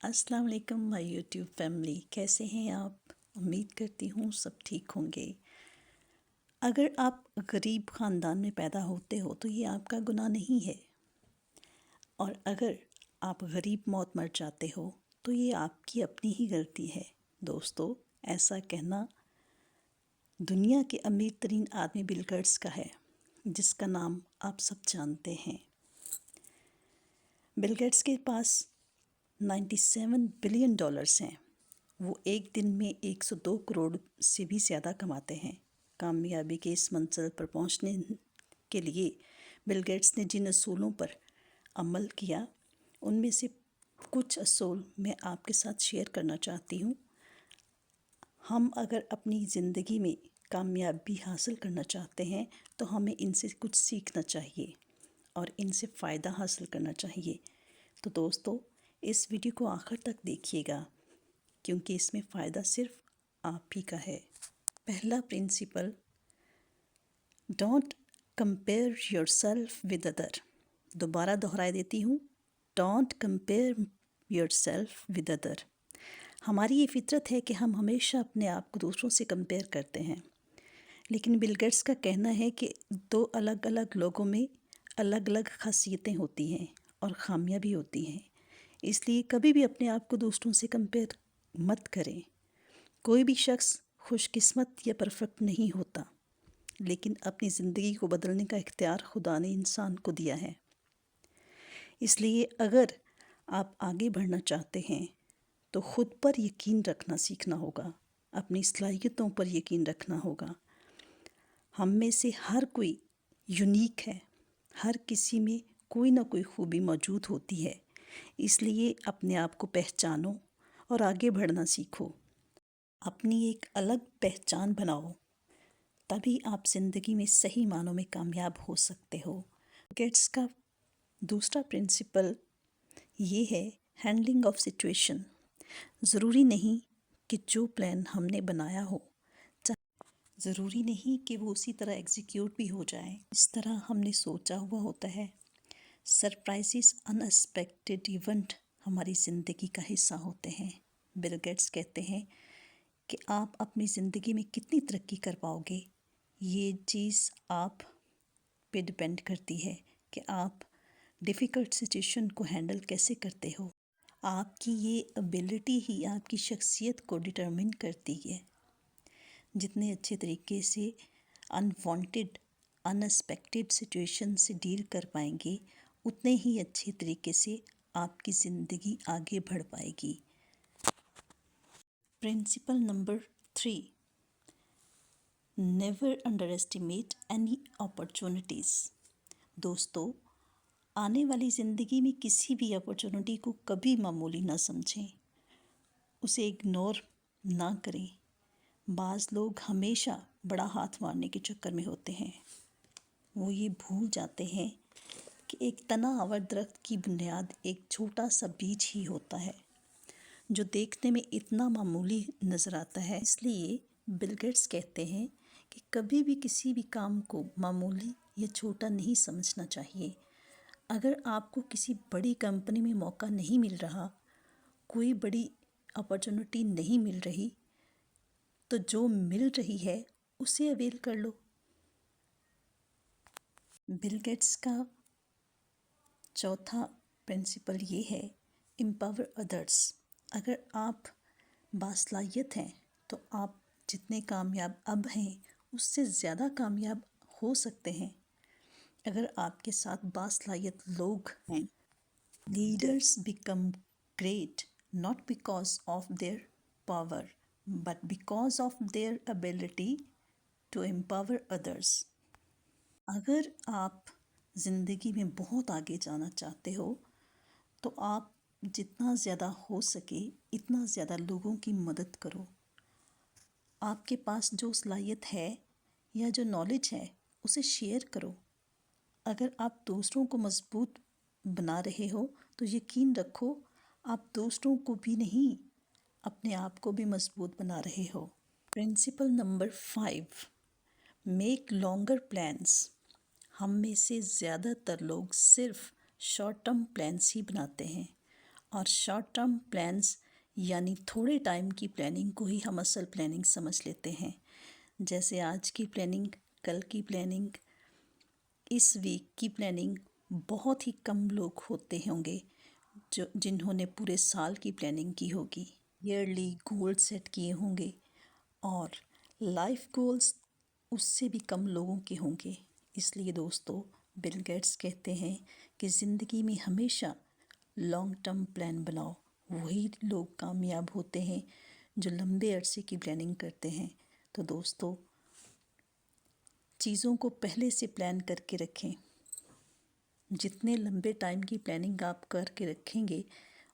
अस्सलाम वालेकुम my YouTube family, कैसे हैं आप? उम्मीद करती हूँ सब ठीक होंगे। अगर आप गरीब ख़ानदान में पैदा होते हो तो ये आपका गुनाह नहीं है, और अगर आप गरीब मौत मर जाते हो तो ये आपकी अपनी ही गलती है। दोस्तों, ऐसा कहना दुनिया के अमीर तरीन आदमी बिल गेट्स का है, जिसका नाम आप सब जानते हैं। बिल गेट्स के पास 97 बिलियन डॉलर्स हैं। वो एक दिन में 102 करोड़ से भी ज़्यादा कमाते हैं। कामयाबी के इस मंजिल पर पहुंचने के लिए बिल गेट्स ने जिन असूलों पर अमल किया, उनमें से कुछ असूल मैं आपके साथ शेयर करना चाहती हूँ। हम अगर अपनी ज़िंदगी में कामयाबी हासिल करना चाहते हैं तो हमें इनसे कुछ सीखना चाहिए और इनसे फ़ायदा हासिल करना चाहिए। तो दोस्तों, इस वीडियो को आखिर तक देखिएगा, क्योंकि इसमें फ़ायदा सिर्फ आप ही का है। पहला principle, don't compare yourself with other. दोबारा दोहराई देती हूँ, don't compare yourself with other. हमारी ये फितरत है कि हम हमेशा अपने आप को दूसरों से कंपेयर करते हैं, लेकिन बिल गेट्स का कहना है कि दो अलग अलग लोगों में अलग अलग खासियतें होती हैं और खामियां भी होती हैं। इसलिए कभी भी अपने आप को दूसरों से कंपेयर मत करें। कोई भी शख्स खुशकिस्मत या परफेक्ट नहीं होता, लेकिन अपनी ज़िंदगी को बदलने का इख्तियार खुदा ने इंसान को दिया है। इसलिए अगर आप आगे बढ़ना चाहते हैं तो ख़ुद पर यकीन रखना सीखना होगा, अपनी सलाहियतों पर यकीन रखना होगा। हम में से हर कोई यूनिक है, हर किसी में कोई ना कोई खूबी मौजूद होती है। इसलिए अपने आप को पहचानो और आगे बढ़ना सीखो। अपनी एक अलग पहचान बनाओ, तभी आप ज़िंदगी में सही मानों में कामयाब हो सकते हो। गेट्स का दूसरा प्रिंसिपल ये है, हैंडलिंग ऑफ सिचुएशन। ज़रूरी नहीं कि जो प्लान हमने बनाया हो, ज़रूरी नहीं कि वो उसी तरह एग्जीक्यूट भी हो जाए इस तरह हमने सोचा हुआ होता है। सरप्राइजेस, अनएक्सपेक्टेड इवेंट हमारी ज़िंदगी का हिस्सा होते हैं। बिल गेट्स कहते हैं कि आप अपनी ज़िंदगी में कितनी तरक्की कर पाओगे, ये चीज़ आप पे डिपेंड करती है कि आप डिफ़िकल्ट सिचुएशन को हैंडल कैसे करते हो। आपकी ये एबिलिटी ही आपकी शख्सियत को डिटरमिन करती है। जितने अच्छे तरीके से अनवांटेड, अनएक्सपेक्टेड सिचुएशन से डील कर पाएंगे, उतने ही अच्छे तरीके से आपकी ज़िंदगी आगे बढ़ पाएगी। Principle number 3, never under estimate any opportunities. दोस्तों, आने वाली ज़िंदगी में किसी भी अपॉर्चुनिटी को कभी मामूली ना समझें, उसे इग्नोर ना करें। बाज़ लोग हमेशा बड़ा हाथ मारने के चक्कर में होते हैं। वो ये भूल जाते हैं कि एक तना आवर दरख्त की बुनियाद एक छोटा सा बीज ही होता है, जो देखने में इतना मामूली नज़र आता है। इसलिए बिल गेट्स कहते हैं कि कभी भी किसी भी काम को मामूली या छोटा नहीं समझना चाहिए। अगर आपको किसी बड़ी कंपनी में मौका नहीं मिल रहा, कोई बड़ी अपॉर्चुनिटी नहीं मिल रही, तो जो मिल रही है उसे अवेल कर लो। बिल गेट्स का चौथा प्रिंसिपल ये है, एम्पावर अदर्स। अगर आप बासलाहियत हैं तो आप जितने कामयाब अब हैं उससे ज़्यादा कामयाब हो सकते हैं अगर आपके साथ बासलाहियत लोग हैं। Leaders become great not because of their power but because of their ability to empower others. अगर आप ज़िंदगी में बहुत आगे जाना चाहते हो तो आप जितना ज़्यादा हो सके इतना ज़्यादा लोगों की मदद करो। आपके पास जो सलाहियत है या जो नॉलेज है उसे शेयर करो। अगर आप दूसरों को मजबूत बना रहे हो तो यकीन रखो आप दूसरों को भी नहीं, अपने आप को भी मजबूत बना रहे हो। Principle number 5, make longer plans. हम में से ज़्यादातर लोग सिर्फ शॉर्ट टर्म प्लान्स ही बनाते हैं اور شارٹ ٹرم پلانس یعنی تھوڑے ٹائم کی پلاننگ کو ہی ہم اصل پلاننگ سمجھ لیتے ہیں، جیسے آج کی پلاننگ، کل کی پلاننگ، اس ویک کی پلاننگ۔ بہت ہی کم لوگ ہوتے ہوں گے جنہوں نے پورے سال کی پلاننگ کی ہوگی، ایئرلی گول سیٹ کیے ہوں گے، اور لائف گولز اس سے بھی کم لوگوں کے ہوں گے۔ اس لیے دوستو، بل گیٹس کہتے ہیں کہ زندگی میں ہمیشہ لانگ ٹرم پلان بناؤ، وہی لوگ کامیاب ہوتے ہیں جو لمبے عرصے کی پلاننگ کرتے ہیں۔ تو دوستو، چیزوں کو پہلے سے پلان کر کے رکھیں۔ جتنے لمبے ٹائم کی پلاننگ آپ کر کے رکھیں گے،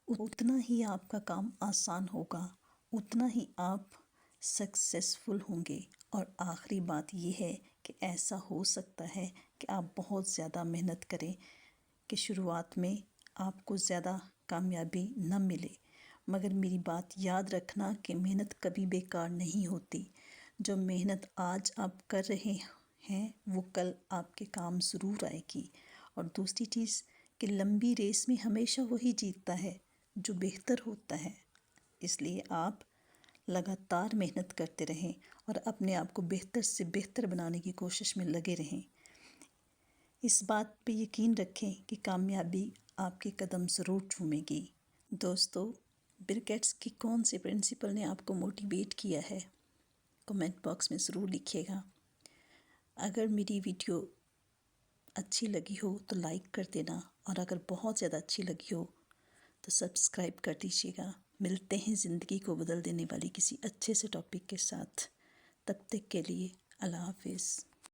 اتنا ہی آپ کا کام آسان ہوگا، اتنا ہی آپ سکسیسفل ہوں گے۔ اور آخری بات یہ ہے کہ ایسا ہو سکتا ہے کہ آپ بہت زیادہ محنت کریں کہ شروعات میں آپ کو زیادہ کامیابی نہ ملے، مگر میری بات یاد رکھنا کہ محنت کبھی بیکار نہیں ہوتی۔ جو محنت آج آپ کر رہے ہیں وہ کل آپ کے کام ضرور آئے گی۔ اور دوسری چیز کہ لمبی ریس میں ہمیشہ وہی جیتتا ہے جو بہتر ہوتا ہے۔ اس لیے آپ لگاتار محنت کرتے رہیں اور اپنے آپ کو بہتر سے بہتر بنانے کی کوشش میں لگے رہیں۔ اس بات پہ یقین رکھیں کہ کامیابی آپ کے قدم ضرور چومے گی۔ دوستو، بل گیٹس کی کون سے پرنسپل نے آپ کو موٹیویٹ کیا ہے، کمنٹ باکس میں ضرور لکھیے گا۔ اگر میری ویڈیو اچھی لگی ہو تو لائک کر دینا، اور اگر بہت زیادہ اچھی لگی ہو تو سبسکرائب کر دیجیے گا۔ ملتے ہیں زندگی کو بدل دینے والی کسی اچھے سے ٹاپک کے ساتھ۔ تب تک کے لیے اللہ حافظ۔